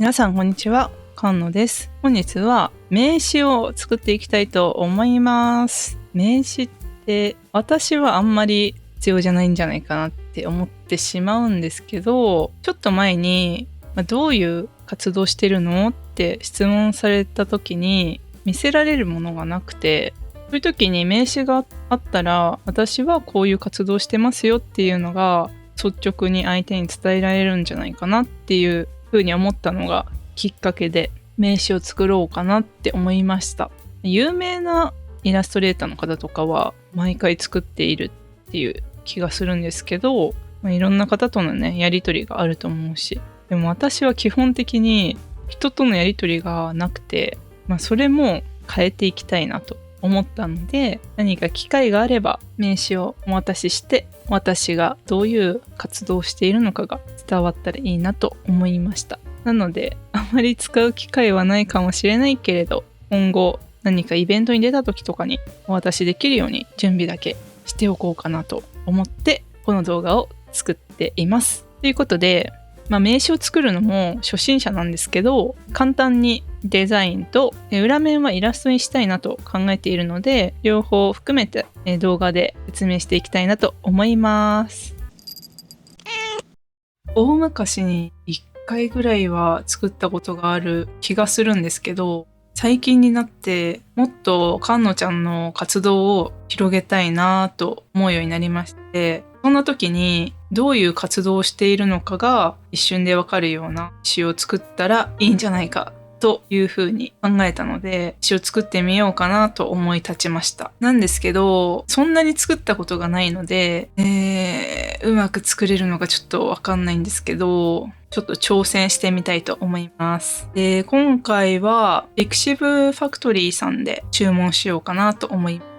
皆さんこんにちは、菅野です。本日は名刺を作っていきたいと思います。名刺って私はあんまり必要じゃないんじゃないかなって思ってしまうんですけど、ちょっと前にどういう活動してるのって質問された時に見せられるものがなくて、そういう時に名刺があったら私はこういう活動してますよっていうのが率直に相手に伝えられるんじゃないかなっていうふうに思ったのがきっかけで名刺を作ろうかなって思いました。有名なイラストレーターの方とかは毎回作っているっていう気がするんですけど、いろんな方とのねやり取りがあると思うし、でも私は基本的に人とのやり取りがなくて、それも変えていきたいなと思ったので、何か機会があれば名刺をお渡しして私がどういう活動をしているのかが伝わったらいいなと思いました。なのであまり使う機会はないかもしれないけれど、今後何かイベントに出た時とかにお渡しできるように準備だけしておこうかなと思ってこの動画を作っています。ということで、名刺を作るのも初心者なんですけど、簡単にデザインと裏面はイラストにしたいなと考えているので、両方含めて動画で説明していきたいなと思います。大昔に1回ぐらいは作ったことがある気がするんですけど、最近になってもっと菅野ちゃんの活動を広げたいなと思うようになりまして、そんな時にどういう活動をしているのかが一瞬でわかるような詩を作ったらいいんじゃないかというふうに考えたので、詩を作ってみようかなと思い立ちました。なんですけど、そんなに作ったことがないので、うまく作れるのかちょっとわかんないんですけど、ちょっと挑戦してみたいと思います。で、今回はピクシブファクトリーさんで注文しようかなと思います。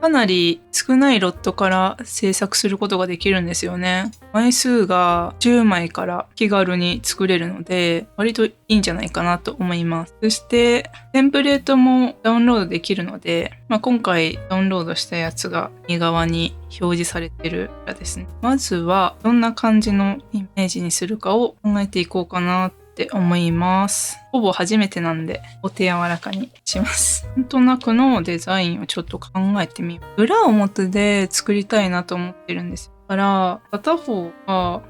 かなり少ないロットから制作することができるんですよね。枚数が10枚から気軽に作れるので、割といいんじゃないかなと思います。そしてテンプレートもダウンロードできるので、今回ダウンロードしたやつが右側に表示されてるらですね。まずはどんな感じのイメージにするかを考えていこうかなって思います。ほぼ初めてなんでお手柔らかにします。なんとなくのデザインをちょっと考えてみよう。裏表で作りたいなと思ってるんですよ。だから片方は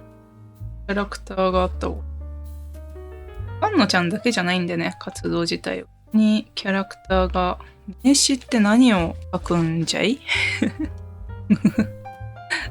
キャラクターがあった方が、菅野ちゃんだけじゃないんでね、活動自体にキャラクターが。名刺って何を書くんじゃい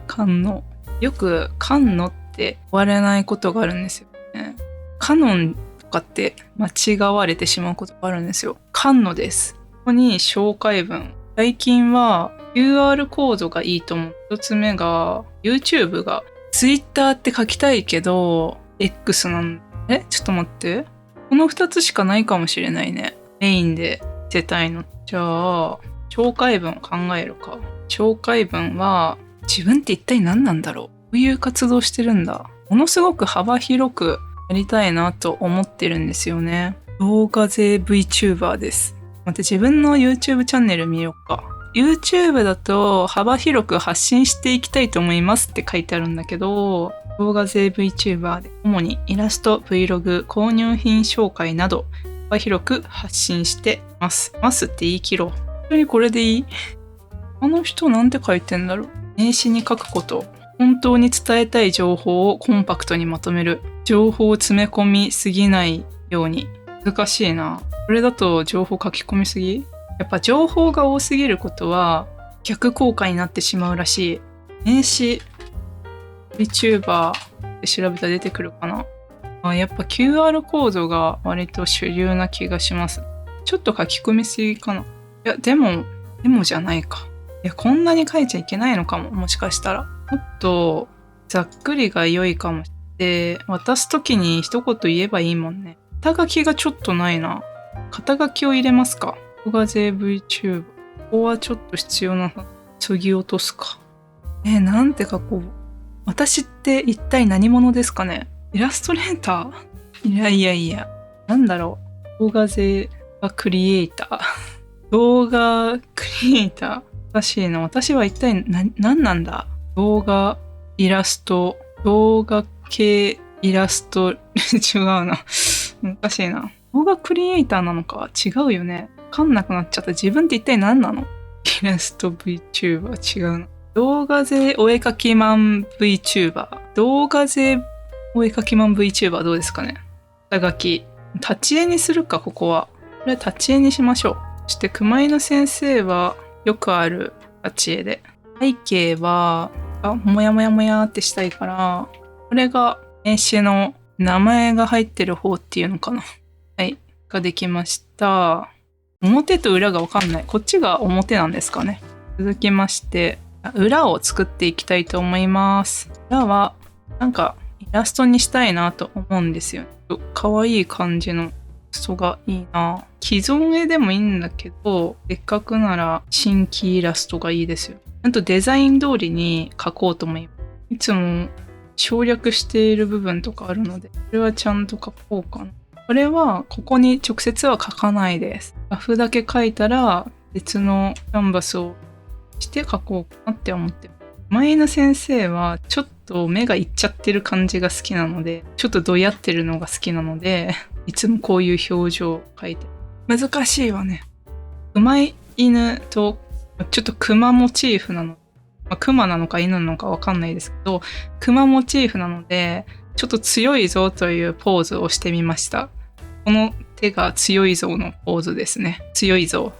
菅野。よく菅野って終われないことがあるんですよね。カノンとかって間違われてしまうことがあるんですよ。菅野です。ここに紹介文。最近は QR コードがいいと思う。一つ目が YouTube が Twitter って書きたいけど X なんちょっと待って。この2つしかないかもしれないね。メインで見せたいの。じゃあ紹介文を考えるか。紹介文は自分って一体何なんだろう。どういう活動してるんだ。ものすごく幅広くやりたいなと思ってるんですよね。動画勢 VTuber です。待って、自分の YouTube チャンネル見ようか。YouTube だと幅広く発信していきたいと思いますって書いてあるんだけど、動画勢 VTuber で主にイラスト、Vlog、購入品紹介など幅広く発信してます。ますって言い切ろう。本当にこれでいい？あの人なんて書いてんだろう。名刺に書くこと。本当に伝えたい情報をコンパクトにまとめる。情報を詰め込みすぎないように。難しいな。これだと情報書き込みすぎ？やっぱ情報が多すぎることは逆効果になってしまうらしい。名刺 VTuber で調べたら出てくるかな。やっぱ QR コードが割と主流な気がします。ちょっと書き込みすぎかな。いや、でもじゃないか。いや、こんなに書いちゃいけないのかも。もしかしたら。もっとざっくりが良いかも。で、渡すときに一言言えばいいもんね。肩書きがちょっとないな。肩書きを入れますか。動画勢 VTuber。ここはちょっと必要な。削ぎ落とすか。なんて書こう。私って一体何者ですかね。イラストレーター？いや。なんだろう。動画勢クリエイター。動画クリエイター。おかしいな。私は一体何なんだ。動画、イラスト、動画系イラスト、違うな。難しいな。動画クリエイターなのか違うよね。わかんなくなっちゃった。自分って一体何なの？イラスト VTuber 違うな。動画勢お絵描きマン VTuber。動画勢お絵描きマン VTuber どうですかね。下書き。立ち絵にするか、ここは。これ立ち絵にしましょう。そして熊井の先生はよくある立ち絵で。背景は、もやもやもやってしたいから、これが名刺の名前が入ってる方っていうのかな。はい。ができました。表と裏がわかんない。こっちが表なんですかね。続きまして、裏を作っていきたいと思います。裏は、なんかイラストにしたいなと思うんですよ。かわいい感じのイラストがいいな。既存絵でもいいんだけど、せっかくなら新規イラストがいいですよ。ちゃんとデザイン通りに描こうと思います。いつも省略している部分とかあるので、これはちゃんと描こうかな。これはここに直接は書かないです。ラフだけ書いたら別のキャンバスをして書こうかなって思ってます。前の先生はちょっと目がいっちゃってる感じが好きなので、ちょっとどやってるのが好きなので、いつもこういう表情を書いて。難しいわね。熊犬とちょっと熊モチーフなの。熊なのか犬なのかわかんないですけど、熊モチーフなので、ちょっと強いぞというポーズをしてみました。この手が強いぞのポーズですね。強いぞ。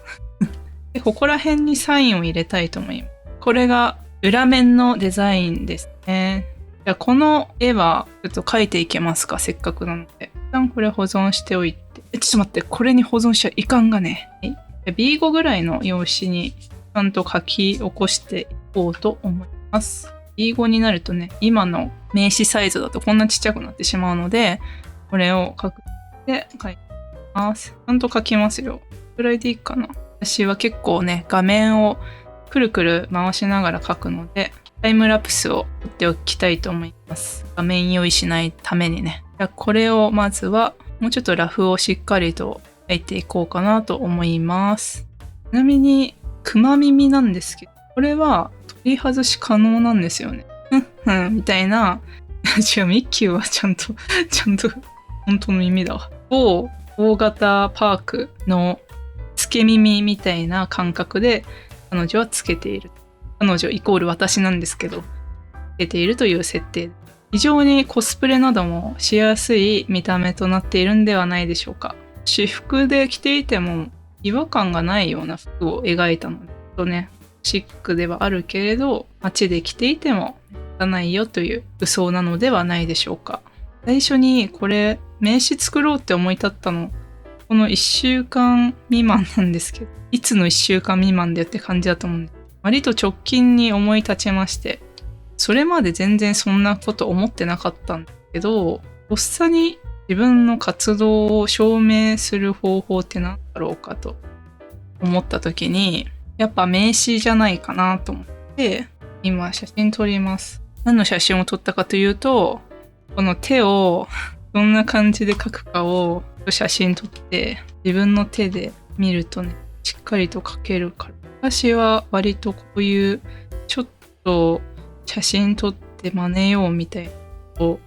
で、ここら辺にサインを入れたいと思います。これが裏面のデザインですね。じゃあこの絵はちょっと描いていけますか、せっかくなので。一旦これ保存しておいて。ちょっと待って、これに保存しちゃいかんがね。B5 ぐらいの用紙にちゃんと書き起こしていこうと思います。B5 になるとね、今の名刺サイズだとこんなちっちゃくなってしまうので、これを書くで書いてます。ちゃんと書きますよ。これぐらいでいいかな。私は結構ね、画面をくるくる回しながら書くので、タイムラプスを撮っておきたいと思います。画面用意しないためにね。じゃあこれをまずは、もうちょっとラフをしっかりと書いていこうかなと思います。ちなみに、熊耳なんですけど、これは取り外し可能なんですよね。みたいな。違う、ミッキーはちゃんと本当の耳だわ。大型パークのつけ耳みたいな感覚で彼女はつけている。彼女イコール私なんですけど、つけているという設定。非常にコスプレなどもしやすい見た目となっているんではないでしょうか。私服で着ていても違和感がないような服を描いたので、とね、シックではあるけれど、街で着ていても汚いよという服装なのではないでしょうか。最初にこれ名刺作ろうって思い立ったの、この1週間未満なんですけど、いつの1週間未満でって感じだと思うんです。割と直近に思い立ちまして、それまで全然そんなこと思ってなかったんだけど、とっさに自分の活動を証明する方法って何だろうかと思った時に、やっぱ名刺じゃないかなと思って、今写真撮ります。何の写真を撮ったかというと、この手をどんな感じで描くかを写真撮って、自分の手で見るとね、しっかりと描けるから。私は割とこういうちょっと写真撮って真似ようみたいなことを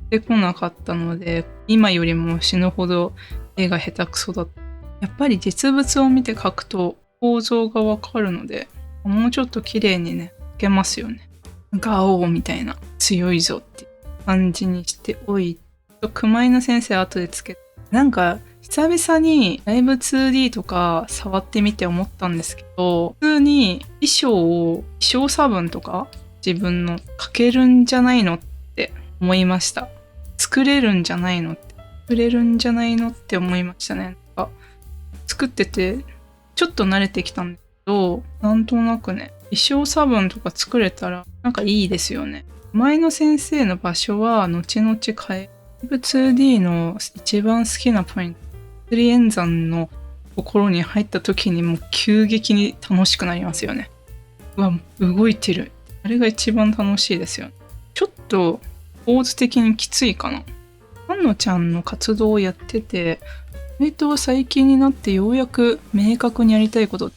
してこなかったので、今よりも死ぬほど絵が下手くそだった。やっぱり実物を見て描くと構造がわかるので、もうちょっと綺麗にね、描けますよね。ガオーみたいな強いぞって感じにしておいて、熊井の先生後でつけて、なんか久々にライブ 2D とか触ってみて思ったんですけど、普通に衣装差分とか自分の描けるんじゃないのって思いました。作れるんじゃないのって思いましたね。なんか作っててちょっと慣れてきたんですけど、なんとなくね、衣装差分とか作れたらなんかいいですよね。前の先生の場所は後々変え、ライブ 2D の一番好きなポイント、スリエン山のところに入った時にもう急激に楽しくなりますよね。うわ、動いてる。あれが一番楽しいですよね。ちょっと構図的にきついかな。安野ちゃんの活動をやってて、割と最近になってようやく明確にやりたいこと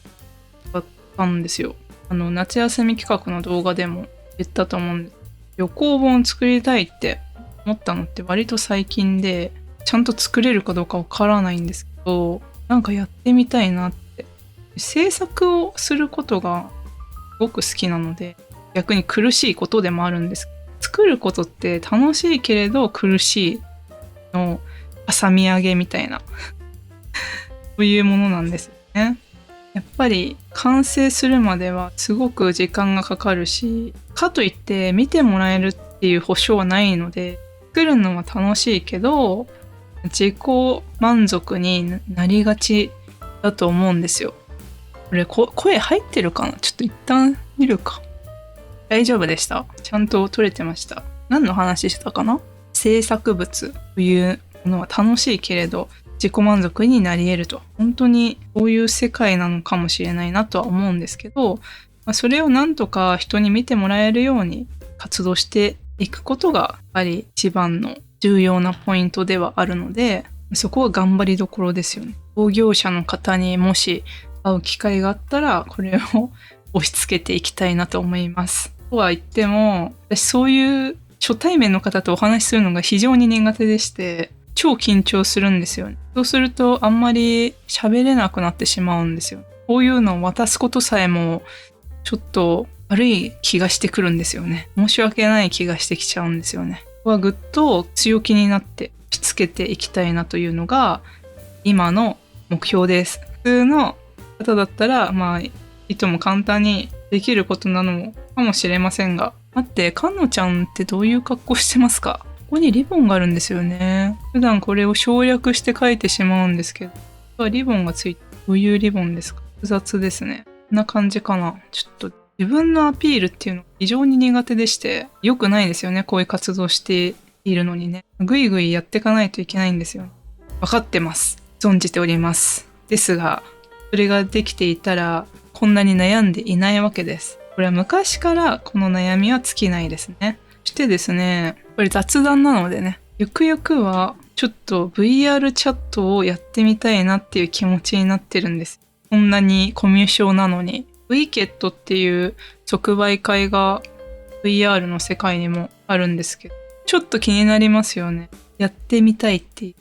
だったんですよ。夏休み企画の動画でも言ったと思うんです。旅行本作りたいって思ったのって割と最近で、ちゃんと作れるかどうかわからないんですけど、なんかやってみたいなって。制作をすることがすごく好きなので、逆に苦しいことでもあるんですけど、作ることって楽しいけれど苦しいの挟み上げみたいなそういうものなんですよね。やっぱり完成するまではすごく時間がかかるし、かといって見てもらえるっていう保証はないので、作るのは楽しいけど自己満足になりがちだと思うんですよ。これ声入ってるかな？ちょっと一旦見るか。大丈夫でした。ちゃんと撮れてました。何の話したかな？制作物というものは楽しいけれど自己満足になり得ると。本当にそういう世界なのかもしれないなとは思うんですけど、それをなんとか人に見てもらえるように活動していくことがやっぱり一番の重要なポイントではあるので、そこは頑張りどころですよね。創業者の方にもし会う機会があったらこれを押し付けていきたいなと思います。とは言っても、私そういう初対面の方とお話しするのが非常に苦手でして、超緊張するんですよね。そうするとあんまり喋れなくなってしまうんですよ。こういうのを渡すことさえもちょっと悪い気がしてくるんですよね。申し訳ない気がしてきちゃうんですよね。ここはぐっと強気になってしつけていきたいなというのが今の目標です。普通の方だったらいとも簡単にできることなのかもしれませんが。待って、かんのちゃんってどういう格好してますか？ここにリボンがあるんですよね。普段これを省略して書いてしまうんですけど、リボンがついて、どういうリボンですか？複雑ですね。こんな感じかな。ちょっと自分のアピールっていうのが非常に苦手でして、良くないですよね。こういう活動しているのにね。ぐいぐいやっていかないといけないんですよ。分かってます。存じております。ですが、それができていたら、こんなに悩んでいないわけです。これは昔からこの悩みは尽きないですね。そしてですね、これ雑談なのでね、ゆくゆくはちょっと VR チャットをやってみたいなっていう気持ちになってるんです。こんなにコミュ障なのに。WeCat っていう即売会が VR の世界にもあるんですけど、ちょっと気になりますよね。やってみたいっていう。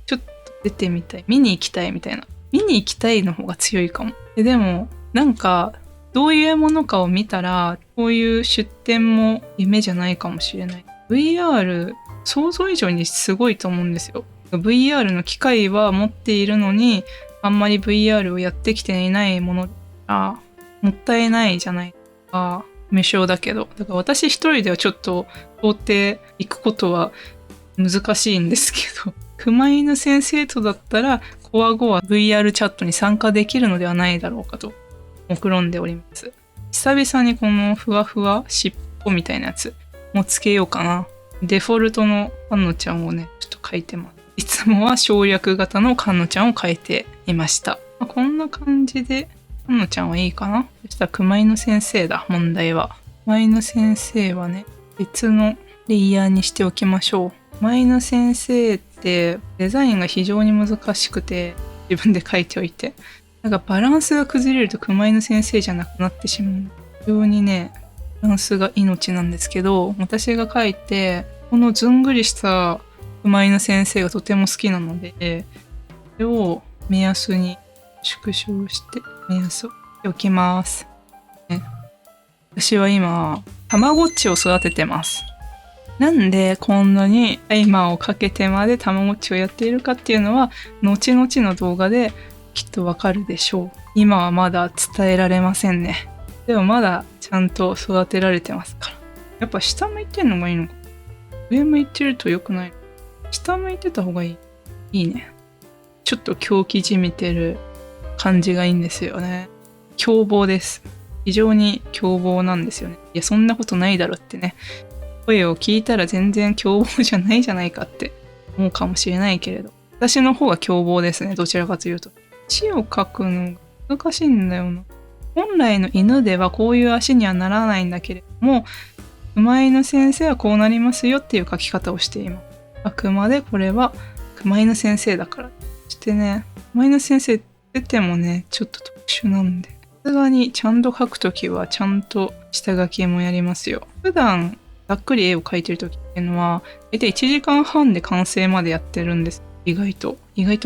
ちょっと出てみたい。見に行きたいみたいな。見に行きたいの方が強いかも。でも、なんか、どういうものかを見たら、こういう出展も夢じゃないかもしれない。VR、想像以上にすごいと思うんですよ。VR の機械は持っているのに、あんまり VR をやってきていないものが、もったいないじゃないか。無償だけど。だから私一人ではちょっと到底行くことは難しいんですけど、熊犬先生とだったら、コア後は VR チャットに参加できるのではないだろうかと目論んでおります。久々にこのふわふわ尻尾みたいなやつもつけようかな。デフォルトのカンノちゃんをね、ちょっと描いてます。いつもは省略型のカンノちゃんを描いていました。こんな感じでカンノちゃんはいいかな。そしたら熊犬先生だ、問題は。熊犬先生はね、別のレイヤーにしておきましょう。熊犬先生ってデザインが非常に難しくて、自分で描いておいて。なんかバランスが崩れると熊犬先生じゃなくなってしまう。非常にね、バランスが命なんですけど、私が描いて、このずんぐりした熊犬先生がとても好きなので、これを目安に縮小して目安をしておきます。ね、私は今、たまごっちを育ててます。なんでこんなにタイマーをかけてまでたまごっちをやっているかっていうのは、後々の動画できっとわかるでしょう。今はまだ伝えられませんね。でもまだちゃんと育てられてますから。やっぱ下向いてんのがいいのか。上向いてると良くない。下向いてた方がいい。いいね。ちょっと狂気じみてる感じがいいんですよね。凶暴です。非常に凶暴なんですよね。いや、そんなことないだろってね。声を聞いたら全然凶暴じゃないじゃないかって思うかもしれないけれど。私の方が凶暴ですね。どちらかというと。足を描くのが難しいんだよな。本来の犬ではこういう足にはならないんだけれども、熊犬先生はこうなりますよっていう描き方をしています。あくまでこれは熊犬先生だから。そしてね、熊犬先生出てもね、ちょっと特殊なんで。さすがにちゃんと描くときはちゃんと下書きもやりますよ。普段ざっくり絵を描いてる時っていうのは大体1時間半で完成までやってるんです。意外と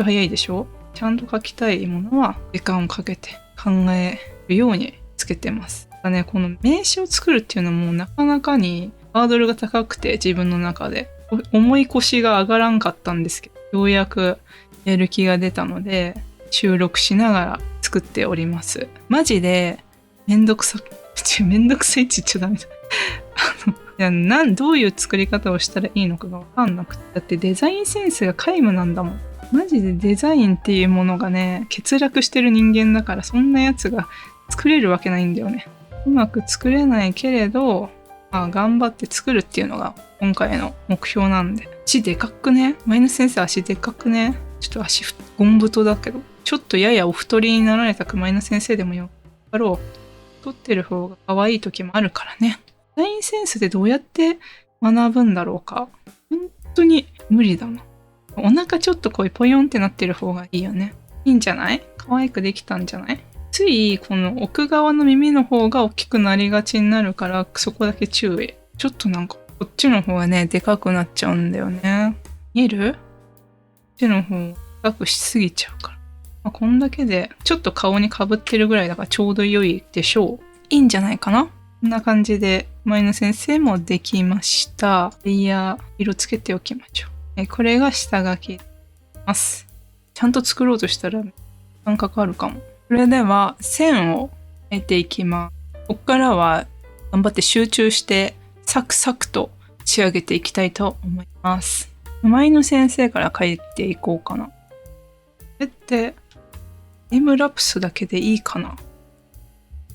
早いでしょ。ちゃんと描きたいものは時間をかけて考えるようにつけてます。この名刺を作るっていうのもなかなかにハードルが高くて、自分の中で重い腰が上がらんかったんですけど、ようやくやる気が出たので収録しながら作っております。マジでめんどくさいって言っちゃダメだどういう作り方をしたらいいのかが分かんなくて、だってデザインセンスが皆無なんだもん。マジでデザインっていうものがね欠落してる人間だから、そんなやつが作れるわけないんだよね。うまく作れないけれど、頑張って作るっていうのが今回の目標なんで。足でかくね、マイナス先生足でかくね、ちょっと足ゴン太だけど、ちょっとややお太りになられたくマイナス先生でもよかろう。太ってる方が可愛い時もあるからね。デザインセンスでどうやって学ぶんだろうか。本当に無理だな。お腹ちょっとこうポヨンってなってる方がいいよね。いいんじゃない？可愛くできたんじゃない？ついこの奥側の耳の方が大きくなりがちになるから、そこだけ注意。ちょっとこっちの方がねでかくなっちゃうんだよね。見える？こっちの方でかくしすぎちゃうから、こんだけでちょっと顔にかぶってるぐらいだからちょうど良いでしょう。いいんじゃないかな。こんな感じでマイナ先生もできました。レイヤー色つけておきましょう。これが下書きます。ちゃんと作ろうとしたら感覚あるかも。それでは線を描いていきます。ここからは頑張って集中してサクサクと仕上げていきたいと思います。マイナ先生から描いていこうかな。これってタイムラプスだけでいいかな。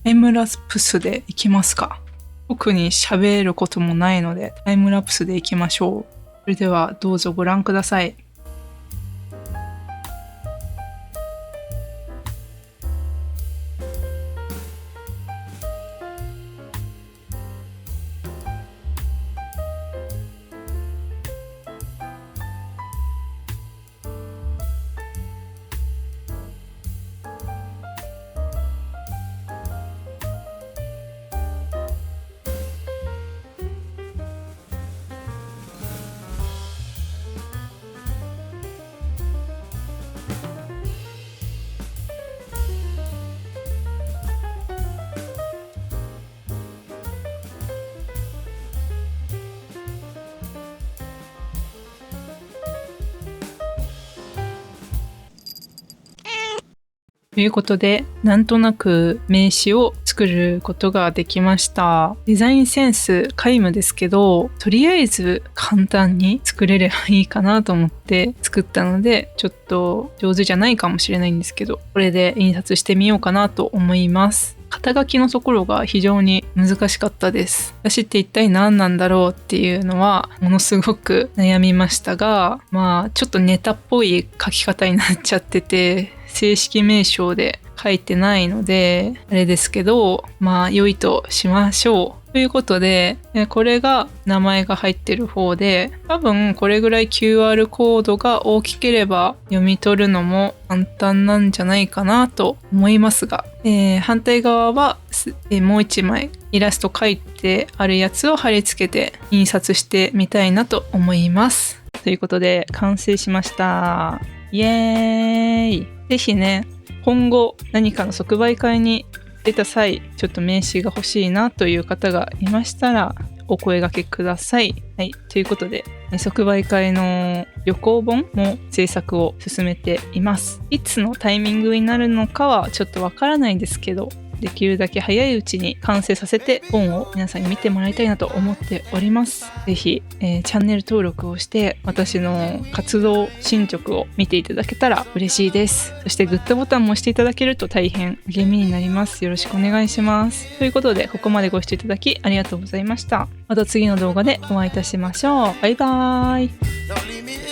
タイムラプスでいきますか。特に喋ることもないのでタイムラプスでいきましょう。それではどうぞご覧ください。ということで、なんとなく名刺を作ることができました。デザインセンス皆無ですけど、とりあえず簡単に作れればいいかなと思って作ったので、ちょっと上手じゃないかもしれないんですけど、これで印刷してみようかなと思います。肩書きのところが非常に難しかったです。私って一体何なんだろうっていうのはものすごく悩みましたが、ちょっとネタっぽい書き方になっちゃってて、正式名称で書いてないのであれですけど、良いとしましょう。ということで、これが名前が入ってる方で、多分これぐらい QR コードが大きければ読み取るのも簡単なんじゃないかなと思いますが、反対側は、もう一枚イラスト描いてあるやつを貼り付けて印刷してみたいなと思います。ということで完成しました。イエーイ。ぜひね、今後何かの即売会に出た際、ちょっと名刺が欲しいなという方がいましたらお声掛けください。はい、ということで、即売会の旅行本も制作を進めています。いつのタイミングになるのかはちょっとわからないですけど、できるだけ早いうちに完成させて本を皆さんに見てもらいたいなと思っております。ぜひ、チャンネル登録をして私の活動進捗を見ていただけたら嬉しいです。そしてグッドボタンも押していただけると大変励みになります。よろしくお願いします。ということで、ここまでご視聴いただきありがとうございました。また次の動画でお会いいたしましょう。バイバーイ。